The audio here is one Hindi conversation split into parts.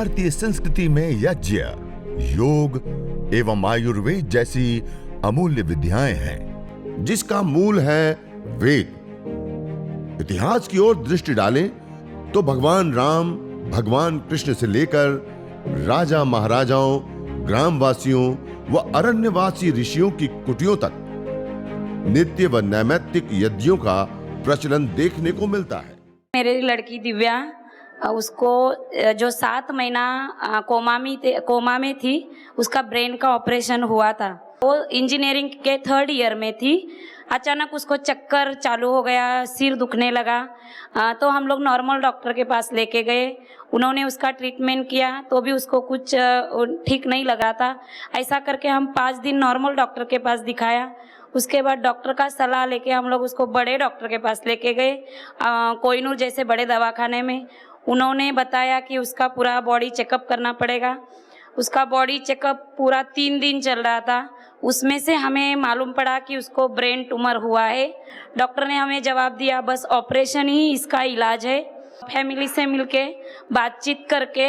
भारतीय संस्कृति में यज्ञ, योग एवं आयुर्वेद जैसी अमूल्य विद्याएं हैं, जिसका मूल है वेद। इतिहास की ओर दृष्टि डालें तो भगवान राम, भगवान कृष्ण से लेकर राजा महाराजाओं, ग्रामवासियों व अरण्यवासी ऋषियों की कुटियों तक नित्य व नैमित्तिक यज्ञों का प्रचलन देखने को मिलता है। मेरी लड़की दिव्या, उसको जो 7 महीना कोमा में थी, उसका ब्रेन का ऑपरेशन हुआ था। वो इंजीनियरिंग के 3rd ईयर में थी। अचानक उसको चक्कर चालू हो गया, सिर दुखने लगा, तो हम लोग नॉर्मल डॉक्टर के पास लेके गए। उन्होंने उसका ट्रीटमेंट किया तो भी उसको कुछ ठीक नहीं लगा था। ऐसा करके हम 5 दिन नॉर्मल डॉक्टर के पास दिखाया। उसके बाद डॉक्टर का सलाह लेके हम लोग उसको बड़े डॉक्टर के पास लेके गए, कोहिनूर जैसे बड़े दवाखाने में। उन्होंने बताया कि उसका पूरा बॉडी चेकअप करना पड़ेगा। उसका बॉडी चेकअप पूरा 3 दिन चल रहा था। उसमें से हमें मालूम पड़ा कि उसको ब्रेन ट्यूमर हुआ है। डॉक्टर ने हमें जवाब दिया बस ऑपरेशन ही इसका इलाज है। फैमिली से मिलके बातचीत करके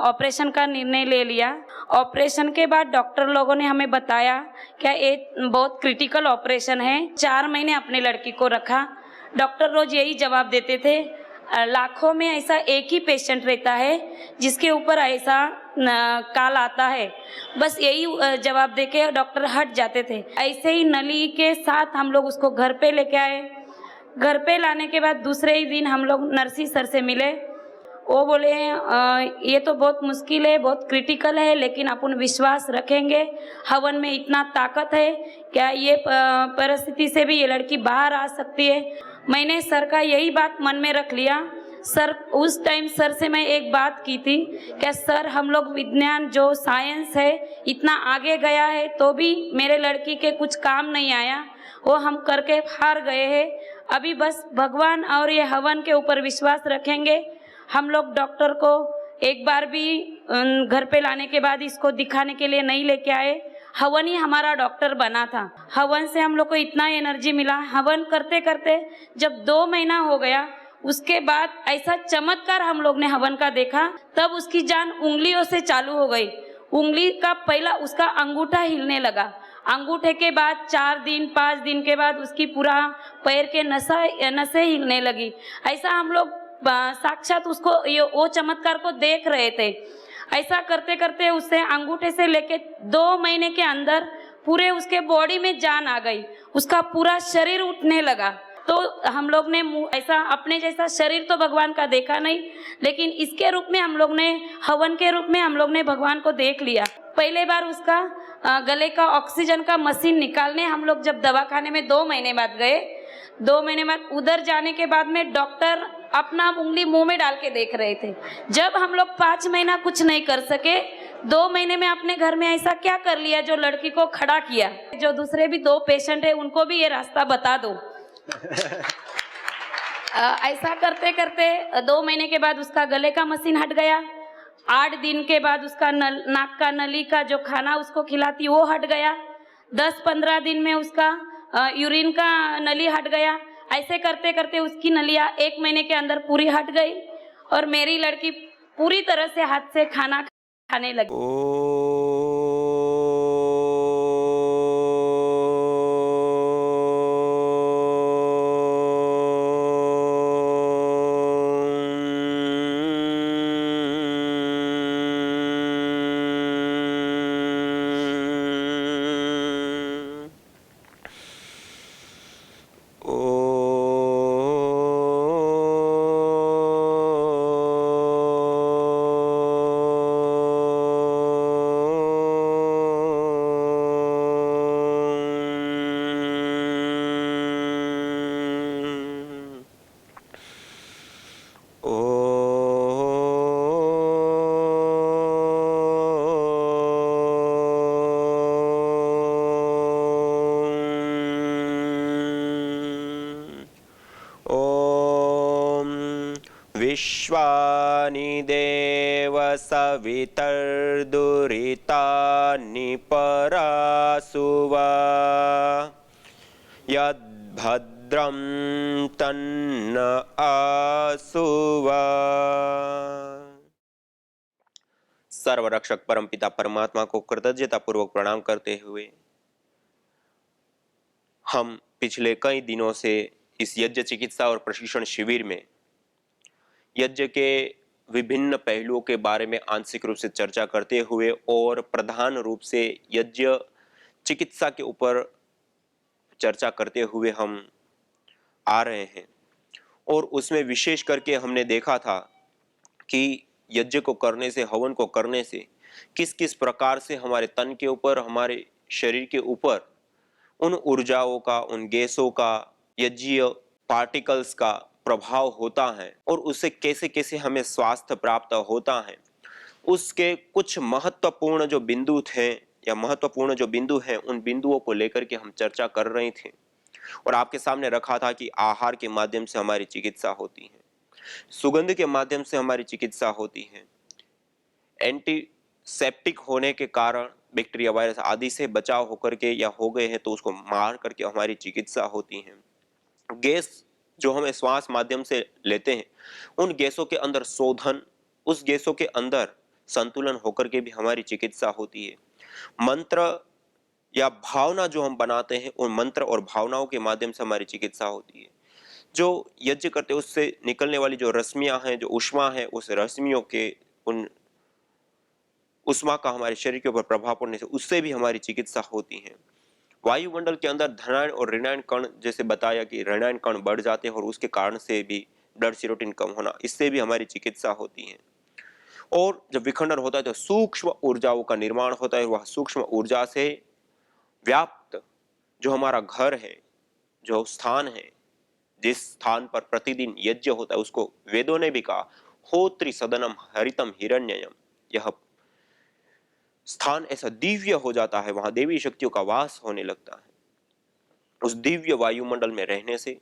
ऑपरेशन का निर्णय ले लिया। ऑपरेशन के बाद डॉक्टर लोगों ने हमें बताया कि ये बहुत क्रिटिकल ऑपरेशन है। 4 महीने अपने लड़की को रखा। डॉक्टर रोज यही जवाब देते थे, लाखों में ऐसा एक ही पेशेंट रहता है जिसके ऊपर ऐसा काल आता है। बस यही जवाब देके डॉक्टर हट जाते थे। ऐसे ही नली के साथ हम लोग उसको घर पे लेके आए। घर पे लाने के बाद दूसरे ही दिन हम लोग नर्सी सर से मिले। वो बोले ये तो बहुत मुश्किल है, बहुत क्रिटिकल है, लेकिन अपन विश्वास रखेंगे, हवन में इतना ताकत है, क्या ये परिस्थिति से भी ये लड़की बाहर आ सकती है। मैंने सर का यही बात मन में रख लिया। सर उस टाइम सर से मैं एक बात की थी, क्या सर हम लोग विज्ञान जो साइंस है इतना आगे गया है तो भी मेरे लड़की के कुछ काम नहीं आया, वो हम करके हार गए हैं। अभी बस भगवान और ये हवन के ऊपर विश्वास रखेंगे। हम लोग डॉक्टर को एक बार भी घर पे लाने के बाद इसको दिखाने के लिए नहीं लेके आए। हवन ही हमारा डॉक्टर बना था। हवन से हम लोग को इतना एनर्जी मिला। हवन करते करते जब 2 महीना हो गया, उसके बाद ऐसा चमत्कार हम लोग ने हवन का देखा। तब उसकी जान उंगलियों से चालू हो गई। उंगली का पहला उसका अंगूठा हिलने लगा। अंगूठे के बाद 4 दिन 5 दिन के बाद उसकी पूरा पैर के नसें हिलने लगी। ऐसा हम लोग साक्षात उसको वो चमत्कार को देख रहे थे। ऐसा करते करते उससे अंगूठे से लेके 2 महीने के अंदर पूरे उसके बॉडी में जान आ गई। उसका पूरा शरीर उठने लगा। तो हम लोग ने ऐसा अपने जैसा शरीर तो भगवान का देखा नहीं, लेकिन इसके रूप में हम लोग ने, हवन के रूप में हम लोग ने भगवान को देख लिया। पहले बार उसका गले का ऑक्सीजन का मशीन निकालने हम लोग जब दवाखाने में 2 महीने बाद गए, 2 महीने बाद उधर जाने के बाद में डॉक्टर अपना उंगली मुंह में डाल के देख रहे थे। जब हम लोग 5 महीना कुछ नहीं कर सके, 2 महीने में अपने घर में ऐसा क्या कर लिया जो लड़की को खड़ा किया। जो दूसरे भी 2 पेशेंट है उनको भी ये रास्ता बता दो। ऐसा करते करते 2 महीने के बाद उसका गले का मशीन हट गया। 8 दिन के बाद उसका नाक का नली का जो खाना उसको खिलाती वो हट गया। 10-15 दिन में उसका यूरिन का नली हट गया। ऐसे करते करते उसकी नलियाँ 1 महीने के अंदर पूरी हट गई और मेरी लड़की पूरी तरह से हाथ से खाना खाने लगी। विश्वानि देव सवितर्दुरितानि परासुवा यद्भद्रं तन्न आसुवा। सर्वरक्षक परमपिता परमात्मा को कृतज्ञता पूर्वक प्रणाम करते हुए हम पिछले कई दिनों से इस यज्ञ चिकित्सा और प्रशिक्षण शिविर में यज्ञ के विभिन्न पहलुओं के बारे में आंशिक रूप से चर्चा करते हुए और प्रधान रूप से यज्ञ चिकित्सा के ऊपर चर्चा करते हुए हम आ रहे हैं। और उसमें विशेष करके हमने देखा था कि यज्ञ को करने से, हवन को करने से किस किस प्रकार से हमारे तन के ऊपर, हमारे शरीर के ऊपर उन ऊर्जाओं का, उन गैसों का, यज्ञीय पार्टिकल्स का प्रभाव होता है और उससे कैसे कैसे हमें स्वास्थ्य प्राप्त होता है। उसके कुछ महत्वपूर्ण जो बिंदु थे या महत्वपूर्ण जो बिंदु हैं, उन बिंदुओं को लेकर के हम चर्चा कर रहे थे और आपके सामने रखा था कि आहार के माध्यम से हमारी चिकित्सा होती है, सुगंध के माध्यम से हमारी चिकित्सा होती है, एंटीसेप्टिक होने के कारण बैक्टीरिया, वायरस आदि से बचाव होकर के या हो गए हैं तो उसको मार करके हमारी चिकित्सा होती है। गैस जो हमें श्वास माध्यम से लेते हैं, उन गैसों के अंदर शोधन, उस गैसों के अंदर संतुलन होकर के भी हमारी चिकित्सा होती है। मंत्र या भावना जो हम बनाते हैं, उन मंत्र और भावनाओं के माध्यम से हमारी चिकित्सा होती है। जो यज्ञ करते हैं उससे निकलने वाली जो रश्मियां हैं, जो उष्मा है, उस रश्मियों के, उन उष्मा का हमारे शरीर के ऊपर प्रभाव पड़ने से उससे भी हमारी चिकित्सा होती है। वायुमंडल के अंदर धनायन और ऋणायन कण, जैसे बताया कि ऋणायन कण बढ़ जाते हैं और उसके कारण से भी ब्लड सीरोटिन कम होना, इससे भी हमारी चिकित्सा होती है। और जब विखंडन होता है तो सूक्ष्म ऊर्जाओं का निर्माण होता है। वह सूक्ष्म ऊर्जा से व्याप्त जो हमारा घर है, जो स्थान है, जिस स्थान पर प्रतिदिन यज्ञ होता है, उसको वेदों ने भी कहा होत्रि सदनम हरितम हिरण्ययम। यह स्थान ऐसा दिव्य हो जाता है, वहां देवी शक्तियों का वास होने लगता है। उस दिव्य वायुमंडल में रहने से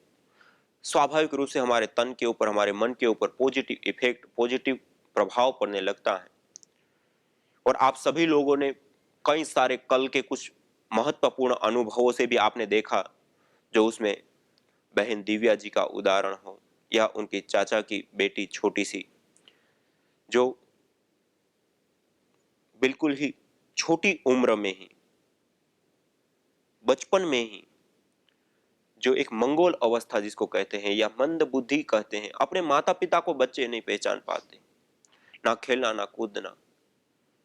स्वाभाविक रूप से हमारे तन के ऊपर, हमारे मन के ऊपर पॉजिटिव इफेक्ट, पॉजिटिव प्रभाव पड़ने लगता है। और आप सभी लोगों ने कई सारे कल के कुछ महत्वपूर्ण अनुभवों से भी आपने देखा, जो उसमें बहन दिव्या जी का उदाहरण हो या उनकी चाचा की बेटी छोटी सी, जो बिल्कुल ही छोटी उम्र में ही, बचपन में ही, जो एक मंगोल अवस्था जिसको कहते हैं या मंद बुद्धि कहते हैं, अपने माता पिता को बच्चे नहीं पहचान पाते, ना खेलना, ना कूदना,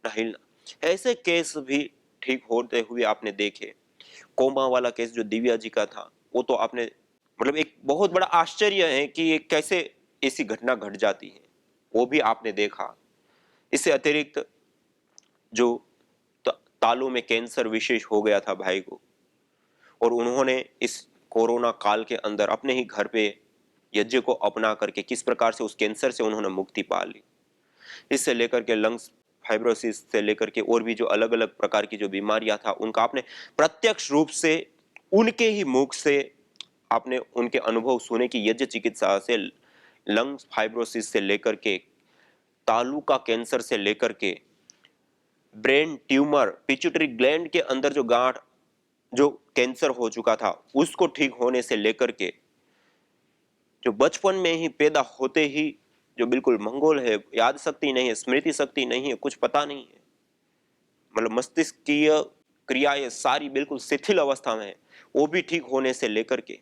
ना हिलना। ऐसे केस भी ठीक होते हुए आपने देखे। कोमा वाला केस जो दिव्या जी का था, वो तो आपने, मतलब एक बहुत बड़ा आश्चर्य है कि ये कैसे ऐसी घटना घट जाती है, वो भी आपने देखा। इससे अतिरिक्त जो तालू में कैंसर विशेष हो गया था भाई को, और उन्होंने इस कोरोना काल के अंदर अपने ही घर पे यज्ञ को अपना करके किस प्रकार से उस कैंसर से उन्होंने मुक्ति पा ली। इससे लेकर के लंग्स फाइब्रोसिस से लेकर के और भी जो अलग अलग प्रकार की जो बीमारियां था, उनका आपने प्रत्यक्ष रूप से उनके ही मुख से आपने उनके अनुभव सुने कि यज्ञ चिकित्सा से लंग्स फाइब्रोसिस से लेकर के, तालू का कैंसर से लेकर के, ब्रेन ट्यूमर, पिट्यूटरी ग्लैंड के अंदर जो गांठ, जो कैंसर हो चुका था, उसको ठीक होने से लेकर के, जो बचपन में ही पैदा होते ही जो बिल्कुल मंगोल है, याद शक्ति नहीं है, स्मृति शक्ति नहीं है, कुछ पता नहीं है, मतलब मस्तिष्कीय क्रियाएं सारी बिल्कुल शिथिल अवस्था में है, वो भी ठीक होने से लेकर के,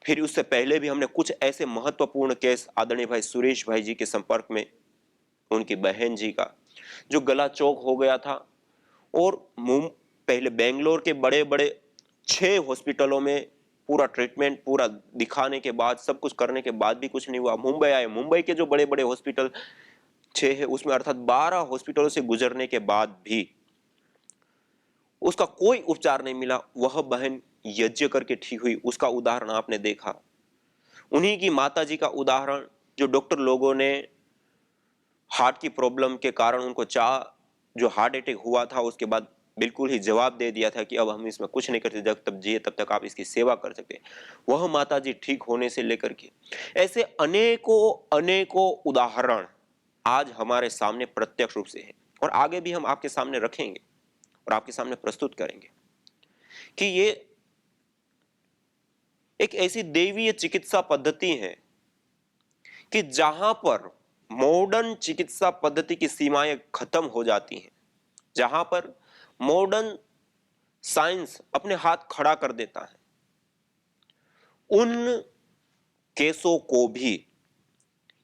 फिर उससे पहले भी हमने कुछ ऐसे महत्वपूर्ण केस आदरणीय भाई सुरेश भाई जी के संपर्क में, उनकी बहन जी का जो गला चौक हो गया था, और पहले बेंगलोर के बड़े बड़े 6 हॉस्पिटलों में पूरा ट्रीटमेंट, पूरा दिखाने के बाद, सब कुछ करने के बाद भी कुछ नहीं हुआ। मुंबई आए, मुंबई के जो बड़े बड़े हॉस्पिटल 6 है, उसमें अर्थात 12 हॉस्पिटलों से गुजरने के बाद भी उसका कोई उपचार नहीं मिला। वह बहन यज्ञ करके ठीक हुई, उसका उदाहरण आपने देखा। उन्हीं की माता जी का उदाहरण, जो डॉक्टर लोगों ने हार्ट की प्रॉब्लम के कारण उनको जो हार्ट अटैक हुआ था, उसके बाद बिल्कुल ही जवाब दे दिया था कि अब हम इसमें कुछ नहीं करते, जब तक जिए तब तक आप इसकी सेवा कर सकते। वह माता जी ठीक होने से लेकर के ऐसे अनेकों अनेकों उदाहरण आज हमारे सामने प्रत्यक्ष रूप से है, और आगे भी हम आपके सामने रखेंगे और आपके सामने प्रस्तुत करेंगे कि ये एक ऐसी दैवीय चिकित्सा पद्धति है कि जहां पर मॉडर्न चिकित्सा पद्धति की सीमाएं खत्म हो जाती हैं, जहां पर मॉडर्न साइंस अपने हाथ खड़ा कर देता है, उन केसों को भी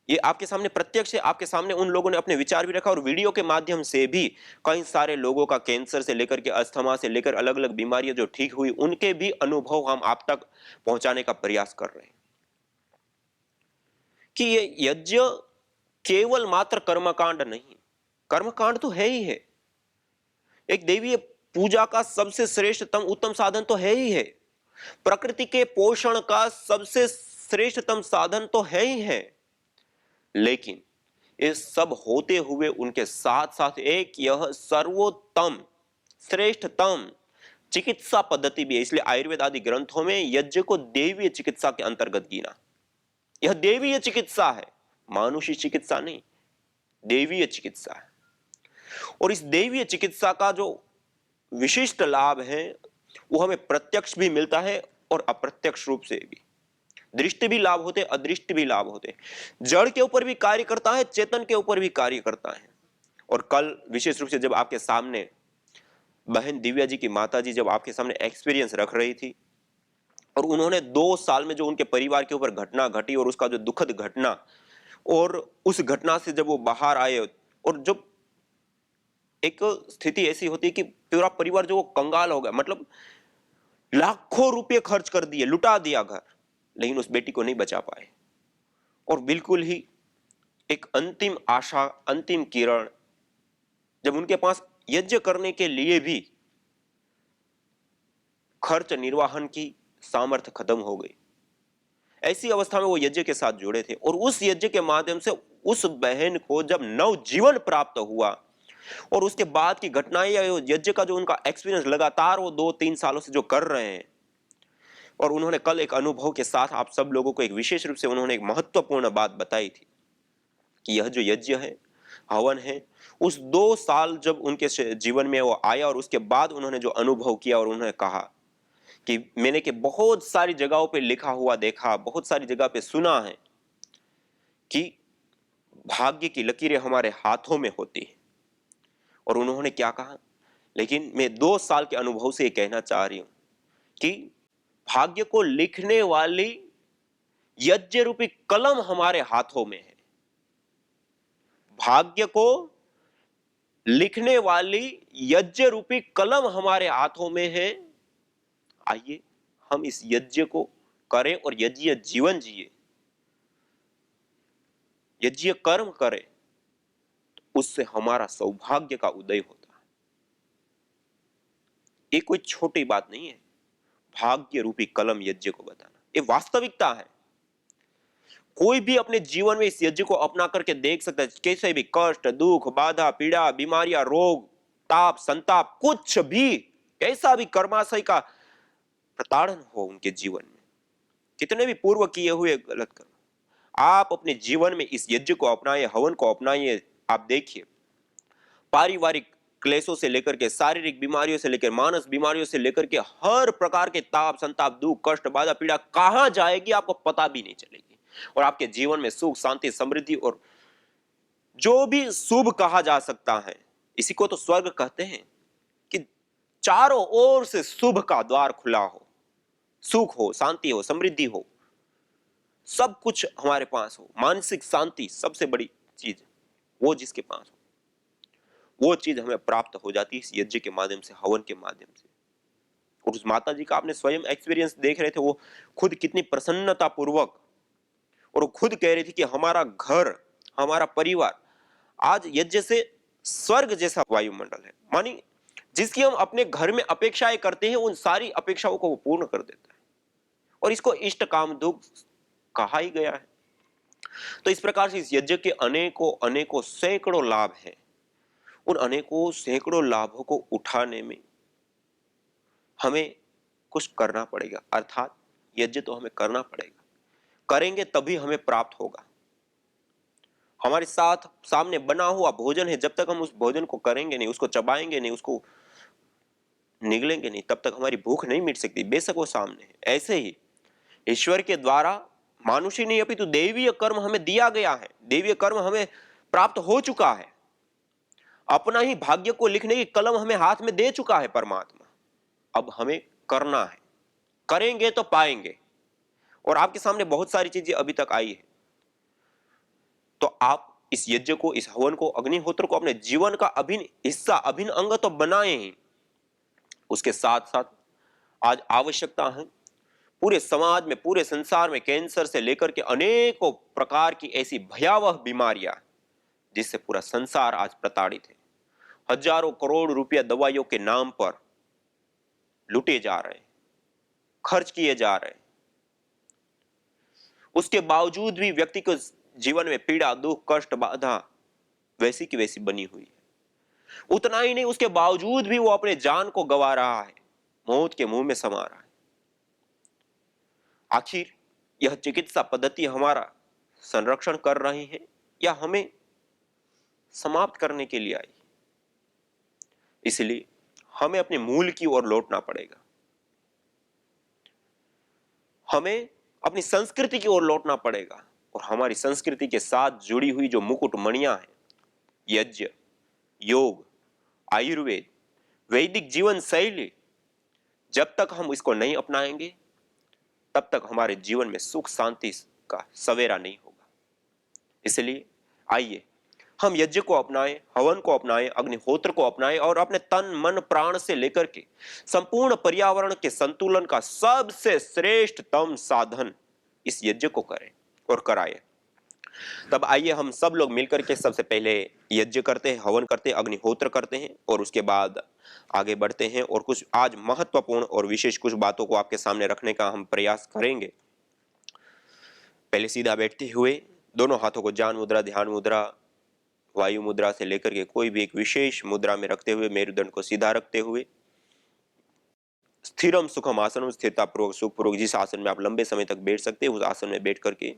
ये आपके सामने प्रत्यक्ष है, आपके सामने उन लोगों ने अपने विचार भी रखा और वीडियो के माध्यम से भी कई सारे लोगों का कैंसर से लेकर के अस्थमा से लेकर अलग अलग बीमारियां जो ठीक हुई उनके भी अनुभव हम आप तक पहुंचाने का प्रयास कर रहे हैं कि ये यज्ञ केवल मात्र कर्मकांड नहीं, कर्मकांड तो है ही है, एक देवीय पूजा का सबसे श्रेष्ठतम उत्तम साधन तो है ही है, प्रकृति के पोषण का सबसे श्रेष्ठतम साधन तो है ही है, लेकिन ये सब होते हुए उनके साथ साथ एक यह सर्वोत्तम श्रेष्ठतम चिकित्सा पद्धति भी है। इसलिए आयुर्वेद आदि ग्रंथों में यज्ञ को देवीय चिकित्सा के अंतर्गत गिना। यह देवीय चिकित्सा है, मानुषी चिकित्सा नहीं, देवीय चिकित्सा है। और इस देवीय चिकित्सा का जो विशिष्ट लाभ है वो हमें प्रत्यक्ष भी मिलता है और अप्रत्यक्ष रूप से भी, दृष्टि भी लाभ होते, अदृष्ट भी लाभ होते, जड़ के ऊपर भी कार्य करता है, चेतन के ऊपर भी कार्य करता है। और कल विशेष रूप से जब आपके सामने बहन दिव्या जी की माता जी जब आपके सामने एक्सपीरियंस रख रही थी और उन्होंने 2 साल में जो उनके परिवार के ऊपर घटना घटी और उसका जो दुखद घटना और उस घटना से जब वो बाहर आए और जब एक स्थिति ऐसी होती है कि पूरा परिवार जो वो कंगाल हो गया, मतलब लाखों रुपए खर्च कर दिए, लुटा दिया घर, लेकिन उस बेटी को नहीं बचा पाए। और बिल्कुल ही एक अंतिम आशा, अंतिम किरण, जब उनके पास यज्ञ करने के लिए भी खर्च निर्वाहन की सामर्थ्य खत्म हो गई, ऐसी अवस्था में वो यज्ञ के साथ जुड़े थे और उस यज्ञ के माध्यम से उस बहन को जब नव जीवन प्राप्त हुआ और उसके बाद की घटनाएं या यज्ञ का जो उनका एक्सपीरियंस लगातार वो 2-3 सालों से जो कर रहे हैं, और उन्होंने कल एक अनुभव के साथ आप सब लोगों को एक विशेष रूप से उन्होंने एक महत्वपूर्ण बात बताई थी कि यह जो यज्ञ है, हवन है, उस 2 साल जब उनके जीवन में वो आया और उसके बाद उन्होंने जो अनुभव किया और उन्होंने कहा कि मैंने कि बहुत सारी जगहों पे लिखा हुआ देखा, बहुत सारी जगह पे सुना है कि भाग्य की लकीरें हमारे हाथों में होती है। और उन्होंने क्या कहा, लेकिन मैं 2 साल के अनुभव से ये कहना चाह रही हूं कि भाग्य को लिखने वाली यज्ञ रूपी कलम हमारे हाथों में है। भाग्य को लिखने वाली यज्ञ रूपी कलम हमारे हाथों में है। आइए हम इस यज्ञ को करें और यज्ञ जीवन जिए, यज्ञ कर्म करें, तो उससे हमारा सौभाग्य का उदय होता है। ये कोई छोटी बात नहीं है, भाग्य रूपी कलम यज्ञ को बताना, ये वास्तविकता है। कोई भी अपने जीवन में इस यज्ञ को अपना करके देख सकता है, कैसे भी कष्ट, दुख, बाधा, पीड़ा, बीमारियां, रोग, ताप, संताप, कुछ भी, कैसा भी कर्माशय का प्रताड़न हो उनके जीवन में, कितने भी पूर्व किए हुए गलत कर्म, आप अपने जीवन में इस यज्ञ को अपनाइए, हवन को अपनाइए। आप देखिए पारिवारिक क्लेशों से लेकर के, शारीरिक बीमारियों से लेकर, मानस बीमारियों से लेकर के, हर प्रकार के ताप, संताप, दुख, कष्ट, बाधा, पीड़ा कहां जाएगी आपको पता भी नहीं चलेगी। और आपके जीवन में सुख, शांति, समृद्धि और जो भी शुभ कहा जा सकता है, इसी को तो स्वर्ग कहते हैं कि चारों ओर से शुभ का द्वार खुला हो, सुख हो, शांति हो, समृद्धि हो, सब कुछ हमारे पास हो, मानसिक शांति सबसे बड़ी चीज, वो जिसके पास हो वो चीज हमें प्राप्त हो जाती है इस यज्ञ के माध्यम से, हवन के माध्यम से। और उस माता जी का आपने स्वयं एक्सपीरियंस देख रहे थे, वो खुद कितनी प्रसन्नता पूर्वक, और वो खुद कह रही थी कि हमारा घर, हमारा परिवार आज यज्ञ से स्वर्ग जैसा वायुमंडल है, मानी जिसकी हम अपने घर में अपेक्षाएं करते हैं उन सारी अपेक्षाओं को वो पूर्ण कर देता है। और इसको इष्ट काम दुख कहा ही गया है। तो इस प्रकार से इस यज्ञ के अनेकों अनेकों सैकड़ों लाभ हैं। उन अनेकों सैकड़ों लाभों को उठाने में हमें कुछ करना पड़ेगा, अर्थात यज्ञ तो हमें करना पड़ेगा, करेंगे तभी हमें प्राप्त होगा। हमारे साथ सामने बना हुआ भोजन है, जब तक हम उस भोजन को करेंगे नहीं, उसको चबाएंगे नहीं, उसको निगलेंगे नहीं, तब तक हमारी भूख नहीं मिट सकती, बेशक वो सामने है। ऐसे ही ईश्वर के द्वारा मानुषी नहीं अपितु दैवीय कर्म हमें दिया गया है, दैवीय कर्म हमें प्राप्त हो चुका है। अपना ही भाग्य को लिखने की कलम हमें हाथ में दे चुका है परमात्मा। अब हमें करना है, करेंगे तो पाएंगे। और आपके सामने बहुत सारी चीजें अभी तक आई है, तो आप इस यज्ञ को, इस हवन को, अग्निहोत्र को अपने जीवन का अभिन्न हिस्सा, अभिन्न अंग तो बनाए ही। उसके साथ साथ आज आवश्यकता है पूरे समाज में, पूरे संसार में कैंसर से लेकर के अनेकों प्रकार की ऐसी भयावह बीमारियां जिससे पूरा संसार आज प्रताड़ित है। हजारों करोड़ रुपया दवाइयों के नाम पर लूटे जा रहे हैं, खर्च किए जा रहे हैं। उसके बावजूद भी व्यक्ति को जीवन में पीड़ा, दुख, कष्ट, बाधा वैसी की वैसी बनी हुई है। उतना ही नहीं, उसके बावजूद भी वो अपने जान को गंवा रहा है, मौत के मुंह में समा रहा है। आखिर यह चिकित्सा पद्धति हमारा संरक्षण कर रही है या हमें समाप्त करने के लिए आई? इसलिए हमें अपने मूल की ओर लौटना पड़ेगा, हमें अपनी संस्कृति की ओर लौटना पड़ेगा। और हमारी संस्कृति के साथ जुड़ी हुई जो मुकुट मणियां हैं, यज्ञ, योग, आयुर्वेद, वैदिक जीवन शैली, जब तक हम इसको नहीं अपनाएंगे तब तक हमारे जीवन में सुख शांति का सवेरा नहीं होगा। इसलिए आइए हम यज्ञ को अपनाएं, हवन को अपनाएं, अग्निहोत्र को अपनाएं और अपने तन मन प्राण से लेकर के संपूर्ण पर्यावरण के संतुलन का सबसे श्रेष्ठतम साधन इस यज्ञ को करें और कराएं। तब आइए हम सब लोग मिलकर के सबसे पहले यज्ञ करते हैं, हवन करते हैं, अग्निहोत्र करते हैं और उसके बाद आगे बढ़ते हैं और कुछ आज महत्वपूर्ण और विशेष कुछ बातों को आपके सामने रखने का हम प्रयास करेंगे। पहले सीधा बैठते हुए दोनों हाथों को ज्ञान मुद्रा, ध्यान मुद्रा, वायु मुद्रा से लेकर के कोई भी एक विशेष मुद्रा में रखते हुए, मेरुदंड को सीधा रखते हुए, स्थिरम सुखम आसनम, स्थिरता पूर्वक सुखपूर्वक जिस आसन में आप लंबे समय तक बैठ सकते हैं उस आसन में बैठ करके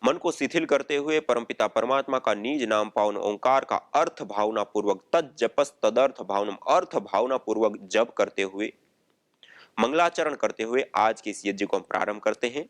मन को शिथिल करते हुए परमपिता परमात्मा का निज नाम पावन ओंकार का अर्थ भावना पूर्वक तज्जपस तदर्थ भावनम, अर्थ भावना पूर्वक जप करते हुए, मंगलाचरण करते हुए आज के इस यज्ञ को हम प्रारंभ करते हैं।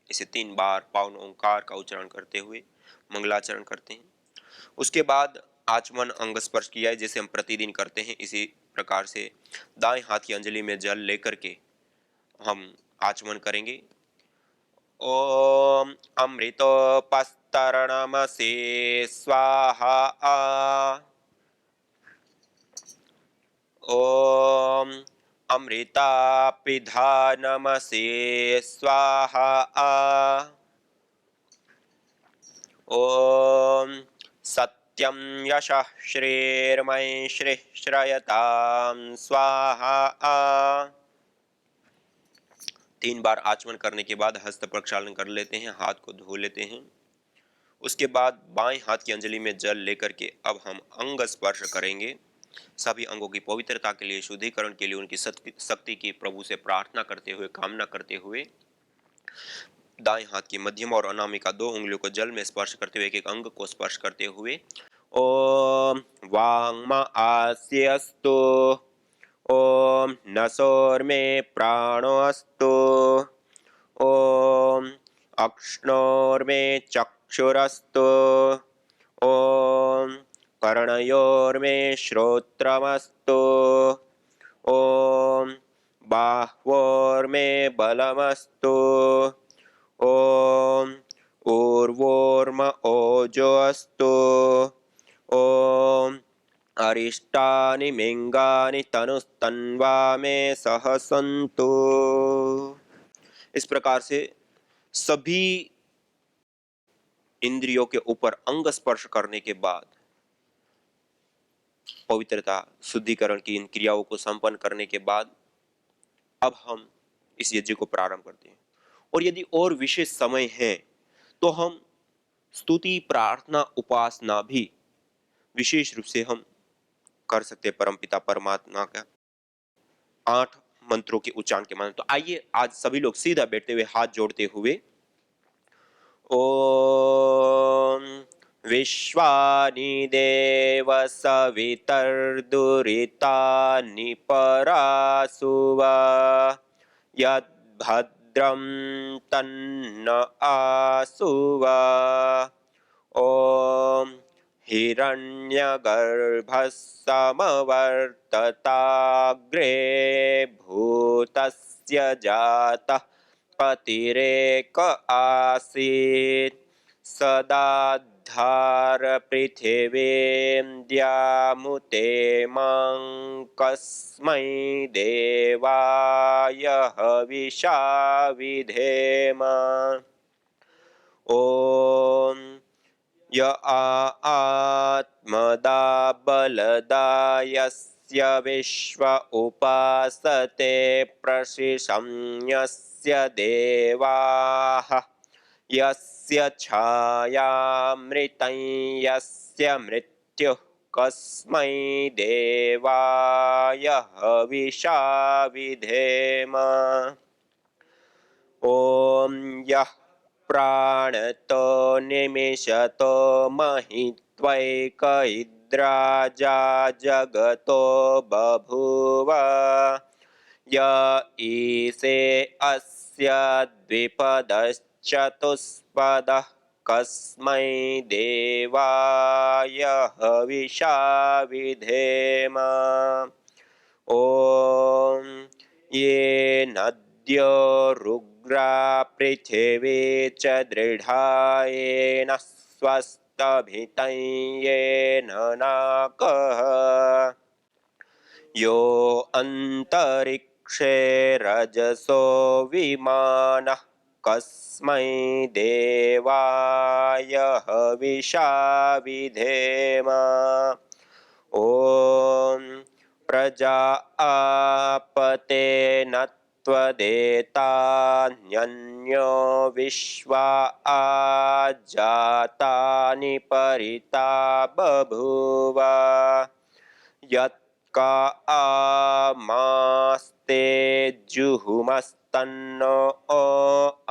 इसे 3 बार पावन ओंकार का उच्चारण करते हुए मंगलाचरण करते हैं। उसके बाद आचमन अंग स्पर्श किया है जैसे हम प्रतिदिन करते हैं, इसी प्रकार से दाएं हाथ की अंजलि में जल लेकर के हम आचमन करेंगे। ओम अमृतोपस्तरणमसे स्वाहा। ओम अमृतापिधानमसे स्वाहा। ओम सत्यं यशः श्रीर्मयि श्रीश्रयतां स्वाहा। 3 बार आचमन करने के बाद हस्त प्रक्षालन कर लेते हैं, हाथ को धो लेते हैं। उसके बाद बाएं हाथ की अंजलि में जल लेकर के अब हम अंग स्पर्श करेंगे। सभी अंगों की पवित्रता के लिए, शुद्धिकरण के लिए, उनकी शक्ति की प्रभु से प्रार्थना करते हुए, कामना करते हुए दाएं हाथ की मध्यम और अनामिका 2 उंगलियों को जल में स्पर्श करते हुए एक एक अंग को स्पर्श करते हुए ओम वांग्मा आस्यस्तु, ओम नसोर्मे प्राणोऽस्तु, ओम अक्ष्णोर्मे चक्षुरस्तु, ओम कर्णयोर्मे श्रोत्रमस्तु, ओम बाह्वोर्मे बलमस्तु, ओम ऊर्वोर्म ओजोऽस्तु, ओम अरिष्टानि मिंगानि तनुस्तन्वा मे सह सन्तु। इस प्रकार से सभी इंद्रियों के ऊपर अंग स्पर्श करने के बाद पवित्रता शुद्धिकरण की इन क्रियाओं को संपन्न करने के बाद अब हम इस यज्ञ को प्रारंभ करते हैं। और यदि और विशेष समय है तो हम स्तुति, प्रार्थना, उपासना भी विशेष रूप से हम कर सकते हैं परमपिता परमात्मा का 8 मंत्रों के उच्चारण के माध्यम। तो आइए आज सभी लोग सीधा बैठते हुए हाथ जोड़ते हुए ओम विश्वानि देव सवितर्दुरितानि परासुवा यद्भद्रं तन्न आसुवा ओम हिरण्यगर्भस्समवर्तताग्रे भूतस्य जातः पतिरेक आसीत् सदाधार पृथिवीं द्यामुते मां कस्मै देवाय हविषा विधेम ओम य आत्मदा बलदा यस्य विश्व उपासते प्रशिशं यस्य देवाः यस्य छायामृतं यस्य मृत्युः कस्मै देवाय हविषा विधेम ॐ यः प्राणतो निमिषतो महित्वैक इद्राजा जगतो बभूव य ईशे अस्य द्विपदश्चतुष्पदः कस्मै देवाय हविषा विधेम ॐ ये नद्यो रुग्रा पृथिवी च दृढायेन स्वस्तभितं येन नाकः यो अन्तरिक्षे रजसो विमानः कस्मै देवाय हविषा विधेम ॐ प्रजा आपतेन त्वदेतान्यन्यो विश्वा आजातानि परिता बभूव यत्का आमास्ते जुहुमस्तन्नो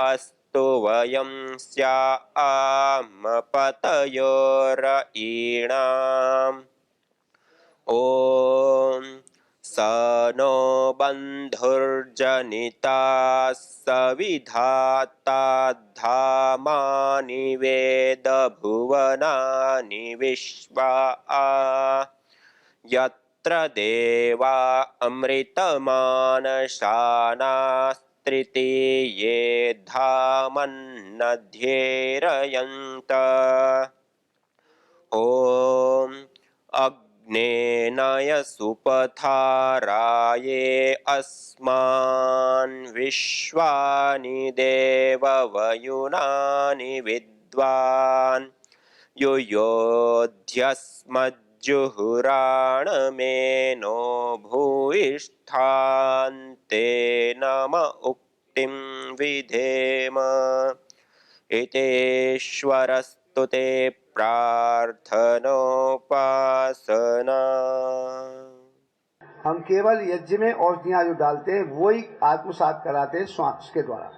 अस्तु वयं स्यामपतयोरयीणाम् ॐ स नो बन्धुर्जनिता सविधाता धामानि वेद भुवनानि विश्वा यत्र देवा अमृतमानशानास्त्रितीये धामन्नध्येरयन्त ॐ अग्नेनय सुपथाराये अस्मान् विश्वानि देववयुनानि विद्वान् यो योध्यस्मज्जुहुराणमेनो भूयिष्ठान्ते नम उक्तिं विधेम एतेश्वरस्तु ते प्रार्थनोपासना। हम केवल यज्ञ में औषधियाँ जो डालते हैं वही आत्मसात कराते हैं श्वास के द्वारा,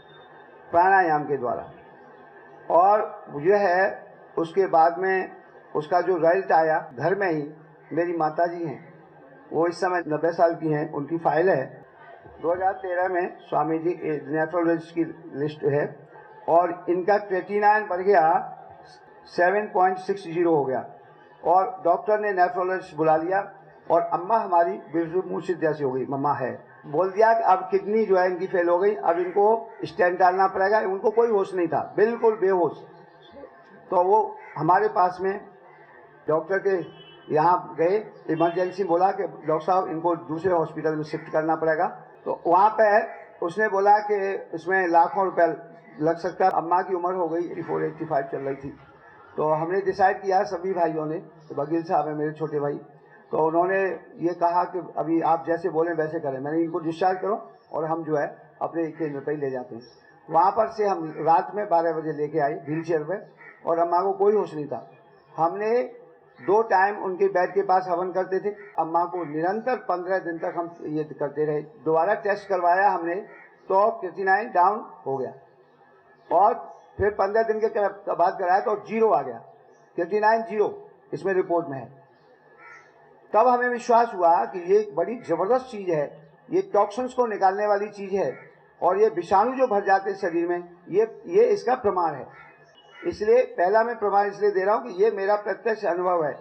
प्राणायाम के द्वारा। और यह है उसके बाद में उसका जो रिजल्ट आया, घर में ही मेरी माता जी हैं, वो इस समय 90 साल की हैं, उनकी फाइल है। 2013 में स्वामी जी नेफ्रोलॉजिस्ट की लिस्ट है और इनका क्रेटिनाइन बढ़ गया 7.60 हो गया और डॉक्टर ने नेफ्रोलॉजिस्ट बुला लिया और अम्मा हमारी बिरजू मूर्छित जैसी हो गई, मम्मा है, बोल दिया कि अब किडनी जो है इनकी फेल हो गई, अब इनको स्टेंट डालना पड़ेगा। उनको कोई होश नहीं था, बिल्कुल बेहोश। तो वो हमारे पास में डॉक्टर के यहाँ गए, इमरजेंसी बोला कि डॉक्टर साहब इनको दूसरे हॉस्पिटल में शिफ्ट करना पड़ेगा। तो वहाँ पे उसने बोला कि इसमें लाखों रुपए लग सकता है। अम्मा की उम्र हो गई 84-85 चल रही थी। तो हमने डिसाइड किया सभी भाइयों ने, वकील साहब है मेरे छोटे भाई, तो उन्होंने ये कहा कि अभी आप जैसे बोलें वैसे करें। मैंने इनको डिस्चार्ज करो और हम जो है अपने केंद्र पर ही ले जाते हैं। वहाँ पर से हम रात में 12 बजे लेके आए व्हील चेयर पर, और अम्मा को कोई होश नहीं था। हमने 2 टाइम उनके बेड के पास हवन करते थे। अम्मा को निरंतर 15 दिन तक हम ये करते रहे। दोबारा टेस्ट करवाया हमने तो क्रिएटिनिन डाउन हो गया, और फिर 15 दिन के बाद कराया तो 0 आ गया, क्रिएटिनिन 0 इसमें रिपोर्ट में है। तब हमें विश्वास हुआ कि ये बड़ी ज़बरदस्त चीज़ है, ये टॉक्सिन्स को निकालने वाली चीज़ है, और ये विषाणु जो भर जाते हैं शरीर में, ये इसका प्रमाण है। इसलिए पहला मैं प्रमाण इसलिए दे रहा हूँ कि ये मेरा प्रत्यक्ष अनुभव है।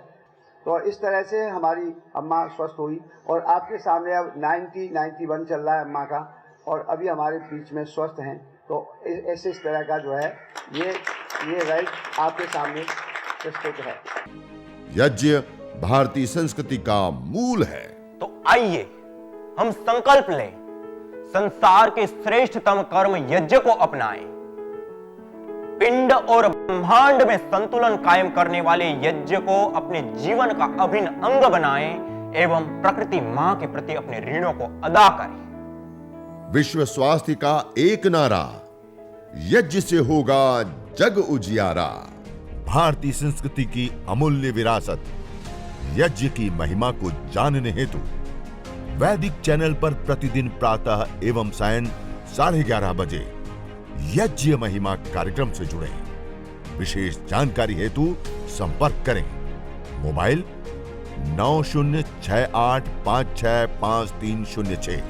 तो इस तरह से हमारी अम्मा स्वस्थ हुई, और आपके सामने अब 91 चल रहा है अम्मा का, और अभी हमारे बीच में स्वस्थ हैं। तो ऐसे इस तरह का जो है ये राइट आपके सामने प्रस्तुत है। यज्ञ भारतीय संस्कृति का मूल है। तो आइए हम संकल्प लें, संसार के श्रेष्ठतम कर्म यज्ञ को अपनाएं। पिंड और ब्रह्मांड में संतुलन कायम करने वाले यज्ञ को अपने जीवन का अभिन्न अंग बनाएं एवं प्रकृति मां के प्रति अपने ऋणों को अदा करें। विश्व स्वास्थ्य का एक नारा, यज्ञ से होगा जग उजियारा। भारतीय संस्कृति की अमूल्य विरासत यज्ञ की महिमा को जानने हेतु वैदिक चैनल पर प्रतिदिन प्रातः एवं सायं 11:30 बजे यज्ञ महिमा कार्यक्रम से जुड़ें। विशेष जानकारी हेतु संपर्क करें। मोबाइल 9068565306।